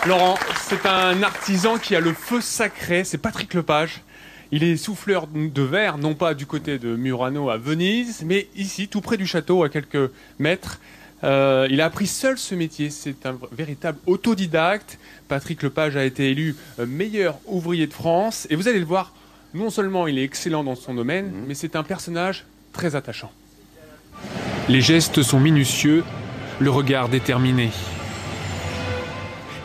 Laurent, c'est un artisan qui a le feu sacré, c'est Patrick Lepage. Il est souffleur de verre, non pas du côté de Murano à Venise, mais ici, tout près du château, à quelques mètres. Il a appris seul ce métier, c'est un véritable autodidacte. Patrick Lepage a été élu meilleur ouvrier de France. Et vous allez le voir, non seulement il est excellent dans son domaine, mais c'est un personnage très attachant. Les gestes sont minutieux, le regard déterminé.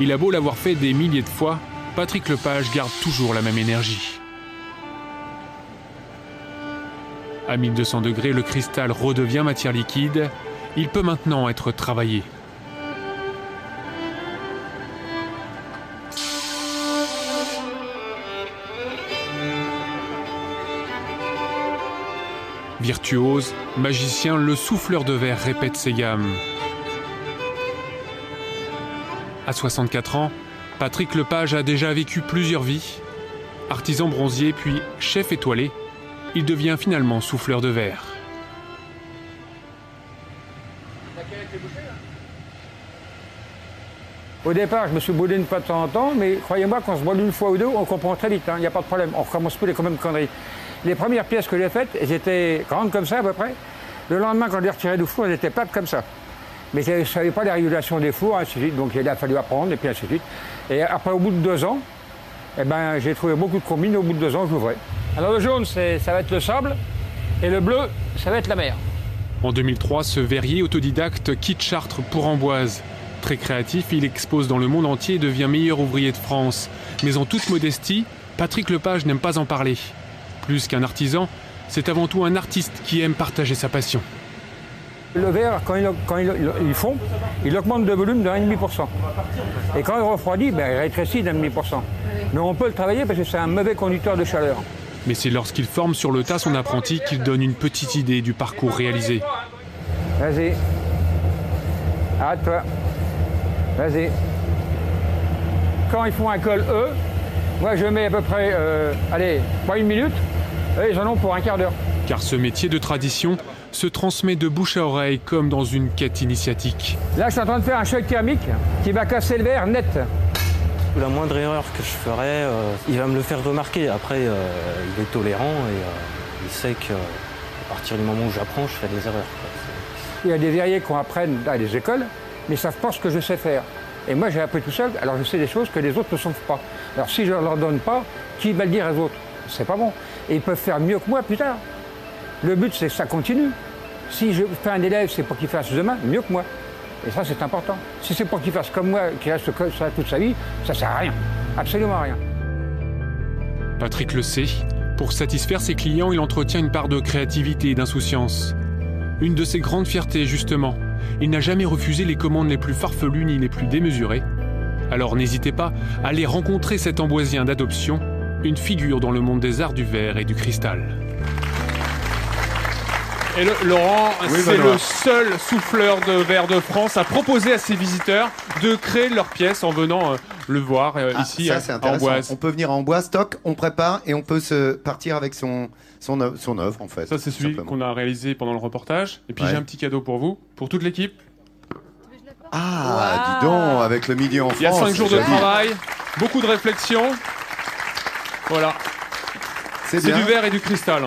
Il a beau l'avoir fait des milliers de fois, Patrick Lepage garde toujours la même énergie. À 1200 degrés, le cristal redevient matière liquide. Il peut maintenant être travaillé. Virtuose, magicien, le souffleur de verre répète ses gammes. À 64 ans, Patrick Lepage a déjà vécu plusieurs vies. Artisan bronzier puis chef étoilé, il devient finalement souffleur de verre. Au départ, je me suis boudé une fois de temps en temps, mais croyez-moi, quand on se brûle une fois ou deux, on comprend très vite, il n'y a pas de problème, on recommence plus les mêmes conneries. Les premières pièces que j'ai faites, elles étaient grandes comme ça à peu près. Le lendemain, quand je les retirais du four, elles étaient plates comme ça. Mais je ne savais pas la régulation des fours, ainsi de suite, donc il a fallu apprendre, et puis ainsi de suite. Et après, au bout de 2 ans, eh ben, j'ai trouvé beaucoup de combines, au bout de 2 ans, j'ouvrais. Alors le jaune, ça va être le sable, et le bleu, ça va être la mer. En 2003, ce verrier autodidacte quitte Chartres pour Amboise. Très créatif, il expose dans le monde entier et devient meilleur ouvrier de France. Mais en toute modestie, Patrick Lepage n'aime pas en parler. Plus qu'un artisan, c'est avant tout un artiste qui aime partager sa passion. Le verre, quand il fond, il augmente de volume de 1,5%. Et quand il refroidit, ben, il rétrécit de 1,5%. Mais on peut le travailler parce que c'est un mauvais conducteur de chaleur. Mais c'est lorsqu'il forme sur le tas son apprenti qu'il donne une petite idée du parcours réalisé. Vas-y. Arrête-toi. Vas-y. Quand ils font un col E, moi je mets à peu près, allez, pas 1 minute, et ils en ont pour un quart d'heure. Car ce métier de tradition se transmet de bouche à oreille comme dans une quête initiatique. Là, je suis en train de faire un choc thermique qui va casser le verre net. La moindre erreur que je ferai, il va me le faire remarquer. Après, il est tolérant et il sait qu'à partir du moment où j'apprends, je fais des erreurs. Il y a des verriers qu'on apprenne dans les écoles, mais ils ne savent pas ce que je sais faire. Et moi, j'ai appris tout seul, alors je sais des choses que les autres ne savent pas. Alors si je ne leur donne pas, qui va le dire aux autres? C'est pas bon. Et ils peuvent faire mieux que moi plus tard. Le but, c'est que ça continue. Si je fais un élève, c'est pour qu'il fasse demain mieux que moi. Et ça, c'est important. Si c'est pour qu'il fasse comme moi, qu'il reste comme ça toute sa vie, ça ne sert à rien. Absolument à rien. Patrick le sait. Pour satisfaire ses clients, il entretient une part de créativité et d'insouciance. Une de ses grandes fiertés, justement. Il n'a jamais refusé les commandes les plus farfelues ni les plus démesurées. Alors n'hésitez pas à aller rencontrer cet Amboisien d'adoption, une figure dans le monde des arts du verre et du cristal. Et Laurent, oui, c'est le seul souffleur de verre de France à proposer à ses visiteurs de créer leur pièce en venant le voir ici à Amboise. On peut venir à Amboise, toc, on prépare et on peut se partir avec son œuvre en fait. Ça c'est celui qu'on a réalisé pendant le reportage. Et puis j'ai un petit cadeau pour vous, pour toute l'équipe. Ah, dis donc, avec le Midi en France. Il y a 5 jours de travail, beaucoup de réflexion. Voilà. C'est du verre et du cristal.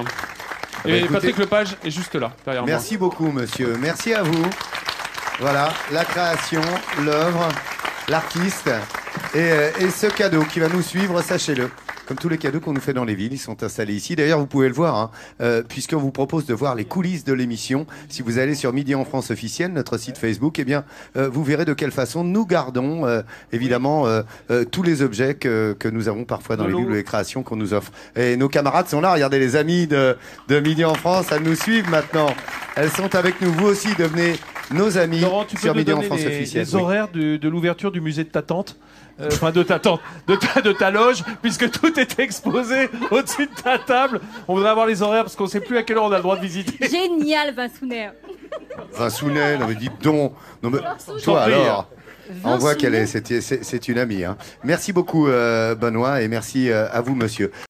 Et écoutez, Patrick Lepage est juste là, derrière moi. Merci beaucoup, monsieur. Merci à vous. Voilà, la création, l'œuvre, l'artiste et ce cadeau qui va nous suivre, sachez-le. Comme tous les cadeaux qu'on nous fait dans les villes, ils sont installés ici. D'ailleurs, vous pouvez le voir, puisqu'on vous propose de voir les coulisses de l'émission. Si vous allez sur Midi en France officiel, notre site Facebook, eh bien, vous verrez de quelle façon nous gardons, évidemment, tous les objets que nous avons parfois dans les villes ou les créations qu'on nous offre. Et nos camarades sont là. Regardez les amis de Midi en France, elles nous suivent maintenant. Elles sont avec nous. Vous aussi, devenez nos amis. Laurent, tu sur peux Midi nous en donner France officiel. les horaires de l'ouverture du musée de ta tante? Enfin, de ta tante, de ta loge, puisque tout est exposé au-dessus de ta table. On voudrait avoir les horaires parce qu'on ne sait plus à quelle heure on a le droit de visiter. Génial, Vincounet. Vincounet, non mais dites donc. Non mais, toi alors, on voit qu'elle est, c'est une amie. Hein. Merci beaucoup Benoît et merci à vous monsieur.